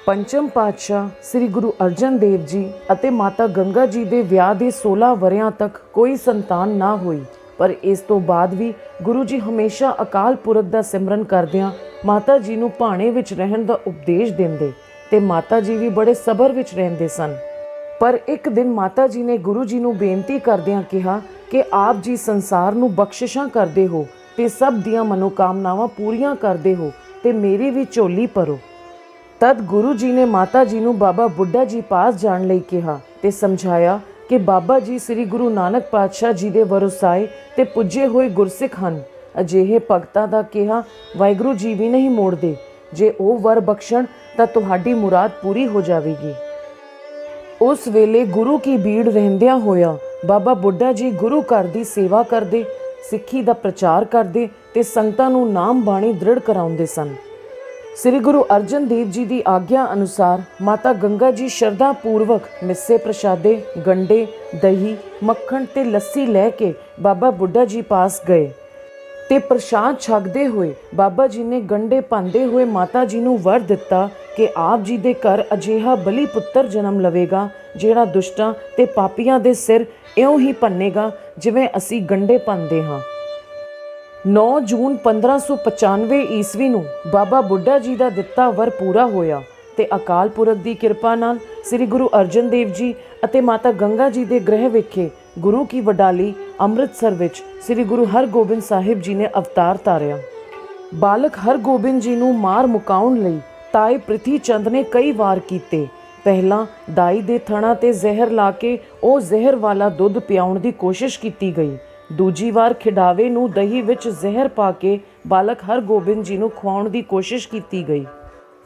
ਪੰਚਮ ਪਾਤਸ਼ਾਹ ਸ੍ਰੀ ਗੁਰੂ ਅਰਜਨ ਦੇਵ ਜੀ ਅਤੇ ਮਾਤਾ ਗੰਗਾ ਜੀ ਦੇ ਵਿਆਹ ਦੇ 16 ਵਰਿਆਂ ਤੱਕ ਕੋਈ ਸੰਤਾਨ ਨਾ ਹੋਈ, ਪਰ ਇਸ ਤੋਂ ਬਾਅਦ ਵੀ ਗੁਰੂ ਜੀ ਹਮੇਸ਼ਾ ਅਕਾਲ ਪੁਰਖ ਦਾ ਸਿਮਰਨ ਕਰਦਿਆਂ ਮਾਤਾ ਜੀ ਨੂੰ ਭਾਣੇ ਵਿੱਚ ਰਹਿਣ ਦਾ ਉਪਦੇਸ਼ ਦਿੰਦੇ ਤੇ ਮਾਤਾ ਜੀ ਵੀ ਬੜੇ ਸਬਰ ਵਿੱਚ ਰਹਿੰਦੇ ਸਨ। ਪਰ ਇੱਕ ਦਿਨ ਮਾਤਾ ਜੀ ਨੇ ਗੁਰੂ ਜੀ ਨੂੰ ਬੇਨਤੀ ਕਰਦਿਆਂ ਕਿਹਾ ਕਿ ਆਪ ਜੀ ਸੰਸਾਰ ਨੂੰ ਬਖਸ਼ਿਸ਼ਾਂ ਕਰਦੇ ਹੋ ਤੇ ਸਭ ਦੀਆਂ ਮਨੋਕਾਮਨਾਵਾਂ ਪੂਰੀਆਂ ਕਰਦੇ ਹੋ ਤੇ ਮੇਰੀ ਵੀ ਝੋਲੀ ਭਰੋ। ਤਦ ਗੁਰੂ ਜੀ ਨੇ ਮਾਤਾ ਜੀ ਨੂੰ ਬਾਬਾ ਬੁੱਢਾ ਜੀ ਪਾਸ ਜਾਣ ਲਈ ਕਿਹਾ ਤੇ ਸਮਝਾਇਆ ਕਿ ਬਾਬਾ ਜੀ ਸ੍ਰੀ ਗੁਰੂ ਨਾਨਕ ਪਾਤਸ਼ਾਹ ਜੀ ਦੇ ਵਰਸਾਏ ਤੇ ਪੁੱਜੇ ਹੋਏ ਗੁਰਸਿੱਖ ਹਨ। ਅਜਿਹੇ ਭਗਤਾਂ ਦਾ ਕਿਹਾ ਵਾਹਿਗੁਰੂ ਜੀ ਵੀ ਨਹੀਂ ਮੋੜਦੇ। ਜੇ ਉਹ ਵਰ ਬਖਸ਼ਣ ਤਾਂ ਤੁਹਾਡੀ ਮੁਰਾਦ ਪੂਰੀ ਹੋ ਜਾਵੇਗੀ। ਉਸ ਵੇਲੇ ਗੁਰੂ ਕੀ ਭੀੜ ਰਹਿੰਦਿਆਂ ਹੋਇਆ ਬਾਬਾ ਬੁੱਢਾ ਜੀ ਗੁਰੂ ਘਰ ਦੀ ਸੇਵਾ ਕਰਦੇ, ਸਿੱਖੀ ਦਾ ਪ੍ਰਚਾਰ ਕਰਦੇ ਤੇ ਸੰਗਤਾਂ ਨੂੰ ਨਾਮ ਬਾਣੀ ਦ੍ਰਿੜ ਕਰਾਉਂਦੇ ਸਨ। ਸ੍ਰੀ ਗੁਰੂ ਅਰਜਨ ਦੇਵ ਜੀ ਦੀ ਆਗਿਆ ਅਨੁਸਾਰ ਮਾਤਾ ਗੰਗਾ ਜੀ ਸ਼ਰਧਾ ਪੂਰਵਕ ਮਿੱਸੇ ਪ੍ਰਸ਼ਾਦੇ, ਗੰਡੇ, ਦਹੀਂ, ਮੱਖਣ ਤੇ ਲੱਸੀ ਲੈ ਕੇ ਬਾਬਾ ਬੁੱਢਾ ਜੀ ਪਾਸ ਗਏ ਤੇ ਪ੍ਰਸ਼ਾਦ ਛਕਦੇ ਹੋਏ ਬਾਬਾ ਜੀ ਨੇ ਗੰਡੇ ਪਾਉਂਦੇ ਹੋਏ ਮਾਤਾ ਜੀ ਨੂੰ ਵਰ ਦਿੱਤਾ ਕਿ ਆਪ ਜੀ ਦੇ ਘਰ ਅਜਿਹਾ ਬਲੀ ਪੁੱਤਰ ਜਨਮ ਲਵੇਗਾ ਜਿਹੜਾ ਦੁਸ਼ਟਾਂ ਤੇ ਪਾਪੀਆਂ ਦੇ ਸਿਰ ਇਉਂ ਹੀ ਭੰਨੇਗਾ ਜਿਵੇਂ ਅਸੀਂ ਗੰਡੇ ਭੰਨਦੇ ਹਾਂ। 9 ਜੂਨ 1595 ਈਸਵੀ ਨੂੰ ਬਾਬਾ ਬੁੱਢਾ ਜੀ ਦਾ ਦਿੱਤਾ ਵਰ ਪੂਰਾ ਹੋਇਆ ਤੇ ਅਕਾਲ ਪੁਰਖ ਦੀ ਕਿਰਪਾ ਨਾਲ ਸ੍ਰੀ ਗੁਰੂ ਅਰਜਨ ਦੇਵ ਜੀ ਅਤੇ ਮਾਤਾ ਗੰਗਾ ਜੀ ਦੇ ਗ੍ਰਹਿ ਵਿਖੇ ਗੁਰੂ ਕੀ ਵਡਾਲੀ ਅੰਮ੍ਰਿਤਸਰ ਵਿੱਚ ਸ੍ਰੀ ਗੁਰੂ ਹਰਗੋਬਿੰਦ ਸਾਹਿਬ ਜੀ ਨੇ ਅਵਤਾਰ ਧਾਰਿਆ। ਬਾਲਕ ਹਰਗੋਬਿੰਦ ਜੀ ਨੂੰ ਮਾਰ ਮੁਕਾਉਣ ਲਈ ਤਾਏ ਪ੍ਰਿਥੀ ਚੰਦ ਨੇ ਕਈ ਵਾਰ ਕੀਤੇ। ਪਹਿਲਾਂ ਦਾਈ ਦੇ ਥਣਾ ਤੇ ਜ਼ਹਿਰ ਲਾ ਕੇ ਉਹ ਜ਼ਹਿਰ ਵਾਲਾ ਦੁੱਧ ਪਿਆਉਣ ਦੀ ਕੋਸ਼ਿਸ਼ ਕੀਤੀ ਗਈ। ਦੂਜੀ ਵਾਰ ਖਿਡਾਵੇ ਨੂੰ ਦਹੀਂ ਵਿੱਚ ਜ਼ਹਿਰ ਪਾ ਕੇ ਬਾਲਕ ਹਰਗੋਬਿੰਦ ਜੀ ਨੂੰ ਖਵਾਉਣ ਦੀ ਕੋਸ਼ਿਸ਼ ਕੀਤੀ ਗਈ।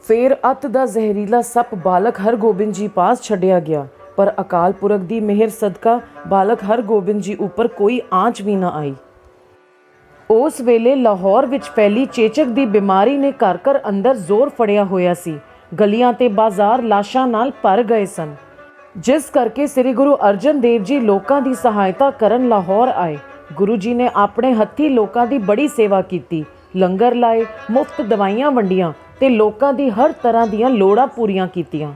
ਫਿਰ ਅੱਤ ਦਾ ਜ਼ਹਿਰੀਲਾ ਸੱਪ ਬਾਲਕ ਹਰਗੋਬਿੰਦ ਜੀ ਪਾਸ ਛੱਡਿਆ ਗਿਆ, ਪਰ ਅਕਾਲ ਪੁਰਖ ਦੀ ਮਿਹਰ ਸਦਕਾ ਬਾਲਕ ਹਰਗੋਬਿੰਦ ਜੀ ਉੱਪਰ ਕੋਈ ਆਂਚ ਵੀ ਨਾ ਆਈ। ਉਸ ਵੇਲੇ ਲਾਹੌਰ ਵਿੱਚ ਫੈਲੀ ਚੇਚਕ ਦੀ ਬਿਮਾਰੀ ਨੇ ਘਰ ਘਰ ਅੰਦਰ ਜ਼ੋਰ ਫੜਿਆ ਹੋਇਆ ਸੀ। ਗਲੀਆਂ ਤੇ ਬਾਜ਼ਾਰ ਲਾਸ਼ਾਂ ਨਾਲ ਭਰ ਗਏ ਸਨ, ਜਿਸ ਕਰਕੇ ਸ੍ਰੀ ਗੁਰੂ ਅਰਜਨ ਦੇਵ ਜੀ ਲੋਕਾਂ ਦੀ ਸਹਾਇਤਾ ਕਰਨ ਲਾਹੌਰ ਆਏ। ਗੁਰੂ ਜੀ ਨੇ ਆਪਣੇ ਹੱਥੀਂ ਲੋਕਾਂ ਦੀ ਬੜੀ ਸੇਵਾ ਕੀਤੀ, ਲੰਗਰ ਲਾਏ, ਮੁਫਤ ਦਵਾਈਆਂ ਵੰਡੀਆਂ ਤੇ ਲੋਕਾਂ ਦੀ ਹਰ ਤਰ੍ਹਾਂ ਦੀਆਂ ਲੋੜਾਂ ਪੂਰੀਆਂ ਕੀਤੀਆਂ।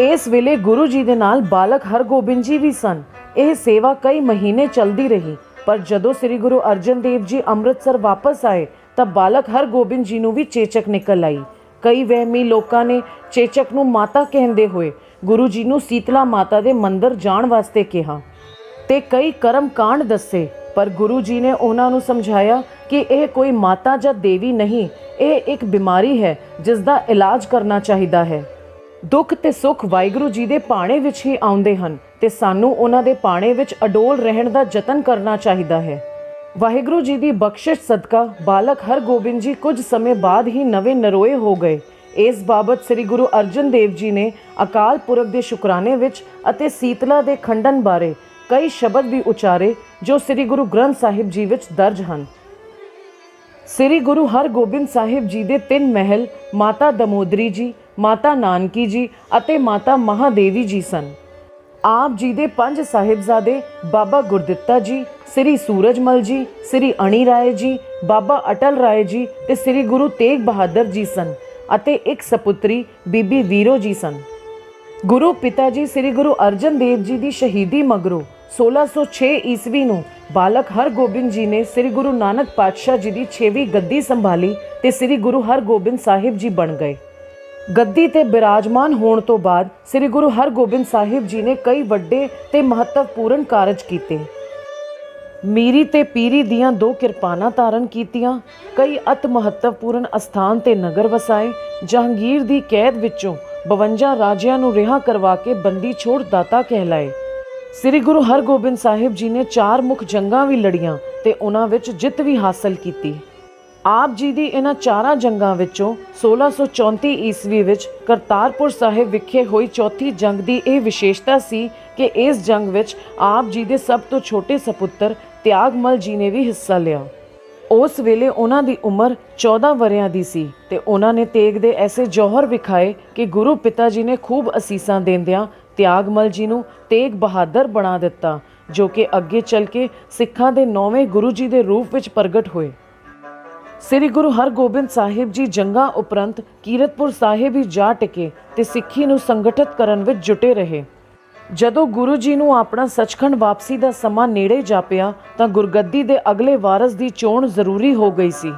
ਇਸ ਵੇਲੇ ਗੁਰੂ ਜੀ ਦੇ ਨਾਲ ਬਾਲਕ ਹਰਗੋਬਿੰਦ ਜੀ ਵੀ ਸਨ। ਇਹ ਸੇਵਾ ਕਈ ਮਹੀਨੇ ਚੱਲਦੀ ਰਹੀ, ਪਰ ਜਦੋਂ ਸ੍ਰੀ ਗੁਰੂ ਅਰਜਨ ਦੇਵ ਜੀ ਅੰਮ੍ਰਿਤਸਰ ਵਾਪਸ ਆਏ ਤਾਂ ਬਾਲਕ ਹਰਗੋਬਿੰਦ ਜੀ ਨੂੰ ਵੀ ਚੇਚਕ ਨਿਕਲ ਆਈ। ਕਈ ਵਹਿਮੀ ਲੋਕਾਂ ਨੇ ਚੇਚਕ ਨੂੰ ਮਾਤਾ ਕਹਿੰਦੇ ਹੋਏ ਗੁਰੂ ਜੀ ਨੂੰ ਸੀਤਲਾ ਮਾਤਾ ਦੇ ਮੰਦਰ ਜਾਣ ਵਾਸਤੇ ਕਿਹਾ ਤੇ ਕਈ ਕਰਮ ਕਾਂਡ ਦੱਸੇ, ਪਰ ਗੁਰੂ ਜੀ ਨੇ ਉਹਨਾਂ ਨੂੰ ਸਮਝਾਇਆ ਕਿ ਇਹ ਕੋਈ ਮਾਤਾ ਜਾਂ ਦੇਵੀ ਨਹੀਂ, ਇਹ ਇੱਕ ਬਿਮਾਰੀ ਹੈ ਜਿਸ ਦਾ ਇਲਾਜ ਕਰਨਾ ਚਾਹੀਦਾ ਹੈ। ਦੁੱਖ ਤੇ ਸੁੱਖ ਵਾਹਿਗੁਰੂ ਜੀ ਦੇ ਭਾਣੇ ਵਿੱਚ ਹੀ ਆਉਂਦੇ ਹਨ ਤੇ ਸਾਨੂੰ ਉਹਨਾਂ ਦੇ ਭਾਣੇ ਵਿੱਚ ਅਡੋਲ ਰਹਿਣ ਦਾ ਯਤਨ ਕਰਨਾ ਚਾਹੀਦਾ ਹੈ। ਵਾਹਿਗੁਰੂ ਜੀ ਦੀ ਬਖਸ਼ਿਸ਼ ਸਦਕਾ ਬਾਲਕ ਹਰਗੋਬਿੰਦ ਜੀ ਕੁਝ ਸਮੇਂ ਬਾਅਦ ਹੀ ਨਵੇਂ ਨਰੋਏ ਹੋ ਗਏ। ਇਸ ਬਾਬਤ ਸ੍ਰੀ ਗੁਰੂ ਅਰਜਨ ਦੇਵ ਜੀ ਨੇ ਅਕਾਲ ਪੁਰਖ ਦੇ ਸ਼ੁਕਰਾਨੇ ਵਿੱਚ ਅਤੇ ਸੀਤਲਾ ਦੇ ਖੰਡਨ ਬਾਰੇ ਕਈ ਸ਼ਬਦ ਵੀ ਉਚਾਰੇ ਜੋ ਸ੍ਰੀ ਗੁਰੂ ਗ੍ਰੰਥ ਸਾਹਿਬ ਜੀ ਵਿੱਚ ਦਰਜ ਹਨ। ਸ੍ਰੀ ਗੁਰੂ ਹਰਗੋਬਿੰਦ ਸਾਹਿਬ ਜੀ ਦੇ 3 ਮਹਿਲ ਮਾਤਾ ਦਮੋਦਰੀ ਜੀ, ਮਾਤਾ ਨਾਨਕੀ ਜੀ ਅਤੇ ਮਾਤਾ ਮਹਾਦੇਵੀ ਜੀ ਸਨ। ਆਪ ਜੀ ਦੇ 5 ਸਾਹਿਬਜ਼ਾਦੇ ਬਾਬਾ ਗੁਰਦਿੱਤਾ ਜੀ, ਸ੍ਰੀ ਸੂਰਜਮਲ ਜੀ, ਸ੍ਰੀ ਅਣੀ ਰਾਏ ਜੀ, ਬਾਬਾ ਅਟਲ ਰਾਏ ਜੀ ਤੇ ਸ੍ਰੀ ਗੁਰੂ ਤੇਗ ਬਹਾਦਰ ਜੀ ਸਨ ਅਤੇ ਇੱਕ ਸਪੁੱਤਰੀ ਬੀਬੀ ਵੀਰੋ ਜੀ ਸਨ। ਗੁਰੂ ਪਿਤਾ ਜੀ ਸ੍ਰੀ ਗੁਰੂ ਅਰਜਨ ਦੇਵ ਜੀ ਦੀ ਸ਼ਹੀਦੀ ਮਗਰੋਂ 1606 ਈਸਵੀ ਨੂੰ ਬਾਲਕ ਹਰਗੋਬਿੰਦ ਜੀ ਨੇ ਸ੍ਰੀ ਗੁਰੂ ਨਾਨਕ ਪਾਤਸ਼ਾਹ ਜੀ ਦੀ 6ਵੀਂ ਗੱਦੀ ਸੰਭਾਲੀ ਤੇ ਸ੍ਰੀ ਗੁਰੂ ਹਰਗੋਬਿੰਦ ਸਾਹਿਬ ਜੀ ਬਣ ਗਏ। ਗੱਦੀ ਤੇ ਬਿਰਾਜਮਾਨ ਹੋਣ ਤੋਂ ਬਾਅਦ ਸ੍ਰੀ ਗੁਰੂ ਹਰਗੋਬਿੰਦ ਸਾਹਿਬ ਜੀ ਨੇ ਕਈ ਵੱਡੇ ਤੇ ਮਹੱਤਵਪੂਰਨ ਕਾਰਜ ਕੀਤੇ। ਮੀਰੀ ਤੇ ਪੀਰੀ ਦੀਆਂ 2 ਕਿਰਪਾਨਾਂ ਧਾਰਨ ਕੀਤੀਆਂ, ਕਈ ਅਤ ਮਹੱਤਵਪੂਰਨ ਅਸਥਾਨ ਤੇ ਨਗਰ ਵਸਾਏ। ਜਹਾਂਗੀਰ ਦੀ ਕੈਦ ਵਿੱਚੋਂ 52 ਰਾਜਿਆਂ ਨੂੰ ਰਿਹਾ ਕਰਵਾ ਕੇ ਬੰਦੀ ਛੋੜ ਦਾਤਾ ਕਹਿਲਾਏ। ਸ੍ਰੀ ਗੁਰੂ ਹਰਗੋਬਿੰਦ ਸਾਹਿਬ ਜੀ ਨੇ 4 ਮੁੱਖ ਜੰਗਾਂ ਵੀ ਲੜੀਆਂ ਤੇ ਉਹਨਾਂ ਵਿੱਚ ਜਿੱਤ ਵੀ ਹਾਸਲ ਕੀਤੀ। ਆਪ ਜੀ ਦੀ ਇਹਨਾਂ 4 ਜੰਗਾਂ ਵਿੱਚੋਂ 1634 ਈਸਵੀ ਵਿੱਚ ਕਰਤਾਰਪੁਰ ਸਾਹਿਬ ਵਿਖੇ ਹੋਈ ਚੌਥੀ ਜੰਗ ਦੀ ਇਹ ਵਿਸ਼ੇਸ਼ਤਾ ਸੀ ਕਿ ਇਸ ਜੰਗ ਵਿੱਚ ਆਪ ਜੀ ਦੇ ਸਭ ਤੋਂ ਛੋਟੇ ਸਪੁੱਤਰ ਤਿਆਗਮਲ ਜੀ ਨੇ ਵੀ ਹਿੱਸਾ ਲਿਆ। ਉਸ ਵੇਲੇ ਉਹਨਾਂ ਦੀ ਉਮਰ 14 ਵਰਿਆਂ ਦੀ ਸੀ ਤੇ ਉਹਨਾਂ ਨੇ ਤੇਗ ਦੇ ਐਸੇ ਜੌਹਰ ਵਿਖਾਏ ਕਿ ਗੁਰੂ ਪਿਤਾ ਜੀ ਨੇ ਖੂਬ ਅਸੀਸਾਂ ਦਿੰਦਿਆਂ ਤਿਆਗਮਲ ਜੀ ਨੂੰ ਤੇਗ ਬਹਾਦਰ ਬਣਾ ਦਿੱਤਾ, ਜੋ ਕਿ ਅੱਗੇ ਚੱਲ ਕੇ ਸਿੱਖਾਂ ਦੇ 9ਵੇਂ ਗੁਰੂ ਜੀ ਦੇ ਰੂਪ ਵਿੱਚ ਪ੍ਰਗਟ ਹੋਏ। ਸ੍ਰੀ ਗੁਰੂ ਹਰਗੋਬਿੰਦ ਸਾਹਿਬ ਜੀ ਜੰਗਾਂ ਉਪਰੰਤ ਕੀਰਤਪੁਰ ਸਾਹਿਬ ਹੀ ਜਾ ਟਿਕੇ ਤੇ ਸਿੱਖੀ ਨੂੰ ਸੰਗਠਿਤ ਕਰਨ ਵਿੱਚ ਜੁਟੇ ਰਹੇ। ਜਦੋਂ ਗੁਰੂ ਜੀ ਨੂੰ ਆਪਣਾ ਸੱਚਖੰਡ ਵਾਪਸੀ ਦਾ ਸਮਾਂ ਨੇੜੇ ਜਾਪਿਆ ਤਾਂ ਗੁਰਗੱਦੀ ਦੇ ਅਗਲੇ ਵਾਰਸ ਦੀ ਚੋਣ ਜ਼ਰੂਰੀ ਹੋ ਗਈ ਸੀ।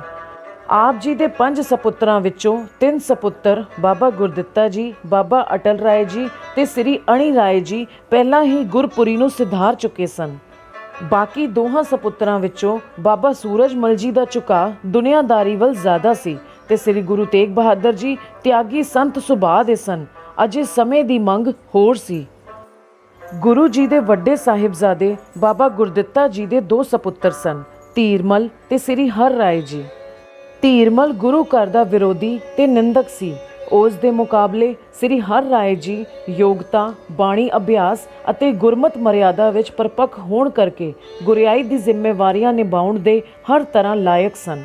ਆਪ ਜੀ ਦੇ 5 ਸਪੁੱਤਰਾਂ ਵਿੱਚੋਂ 3 ਸਪੁੱਤਰ ਬਾਬਾ ਗੁਰਦਿੱਤਾ ਜੀ, ਬਾਬਾ ਅਟਲ ਰਾਏ ਜੀ ਤੇ ਸ੍ਰੀ ਅਣੀ ਰਾਏ ਜੀ ਪਹਿਲਾਂ ਹੀ ਗੁਰਪੁਰੀ ਨੂੰ ਸਿਧਾਰ ਚੁੱਕੇ ਸਨ। ਬਾਕੀ ਦੋਹਾਂ ਸਪੁੱਤਰਾਂ ਵਿੱਚੋਂ ਬਾਬਾ ਸੂਰਜਮਲ ਜੀ ਦਾ ਝੁਕਾਅ ਦੁਨੀਆਦਾਰੀ ਵੱਲ ਜ਼ਿਆਦਾ ਸੀ ਤੇ ਸ੍ਰੀ ਗੁਰੂ ਤੇਗ ਬਹਾਦਰ ਜੀ ਤਿਆਗੀ ਸੰਤ ਸੁਭਾਅ ਦੇ ਸਨ। ਅਜੇ ਸਮੇਂ ਦੀ ਮੰਗ ਹੋਰ ਸੀ। ਗੁਰੂ ਜੀ ਦੇ ਵੱਡੇ ਸਾਹਿਬਜ਼ਾਦੇ ਬਾਬਾ ਗੁਰਦਿੱਤਾ ਜੀ ਦੇ 2 ਸਪੁੱਤਰ ਸਨ, ਧੀਰਮਲ ਤੇ ਸ੍ਰੀ ਹਰ ਰਾਏ ਜੀ। ਧੀਰਮਲ ਗੁਰੂ ਘਰ ਦਾ ਵਿਰੋਧੀ ਤੇ ਨਿੰਦਕ ਸੀ। ਉਸ ਦੇ ਮੁਕਾਬਲੇ ਸ੍ਰੀ ਹਰ ਰਾਏ ਜੀ ਯੋਗਤਾ, ਬਾਣੀ ਅਭਿਆਸ ਅਤੇ ਗੁਰਮਤ ਮਰਿਆਦਾ ਵਿੱਚ ਪਰਪੱਕ ਹੋਣ ਕਰਕੇ ਗੁਰਿਆਈ ਦੀ ਜ਼ਿੰਮੇਵਾਰੀਆਂ ਨਿਭਾਉਣ ਦੇ ਹਰ ਤਰ੍ਹਾਂ ਲਾਇਕ ਸਨ।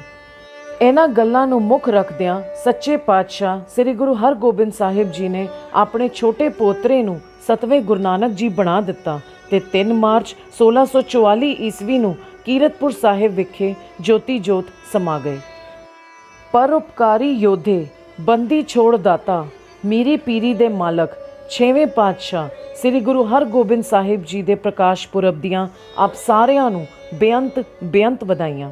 ਇਹਨਾਂ ਗੱਲਾਂ ਨੂੰ ਮੁੱਖ ਰੱਖਦਿਆਂ ਸੱਚੇ ਪਾਤਸ਼ਾਹ ਸ੍ਰੀ ਗੁਰੂ ਹਰਗੋਬਿੰਦ ਸਾਹਿਬ ਜੀ ਨੇ ਆਪਣੇ ਛੋਟੇ ਪੋਤਰੇ ਨੂੰ 7ਵੇਂ ਗੁਰੂ ਨਾਨਕ ਜੀ ਬਣਾ ਦਿੱਤਾ ਤੇ 3 ਮਾਰਚ 1644 ਈਸਵੀ ਨੂੰ ਕੀਰਤਪੁਰ ਸਾਹਿਬ ਵਿਖੇ ਜੋਤੀ ਜੋਤ ਸਮਾ ਗਏ। ਪਰਉਪਕਾਰੀ ਯੋਧੇ, ਬੰਦੀ ਛੋੜ ਦਾਤਾ, ਮੀਰੀ ਪੀਰੀ ਦੇ ਮਾਲਕ 6ਵੇਂ ਪਾਤਸ਼ਾਹ ਸ੍ਰੀ ਗੁਰੂ ਹਰਗੋਬਿੰਦ ਸਾਹਿਬ ਜੀ ਦੇ ਪ੍ਰਕਾਸ਼ ਪੁਰਬ ਦੀਆਂ ਆਪ ਸਾਰਿਆਂ ਨੂੰ ਬੇਅੰਤ ਵਧਾਈਆਂ।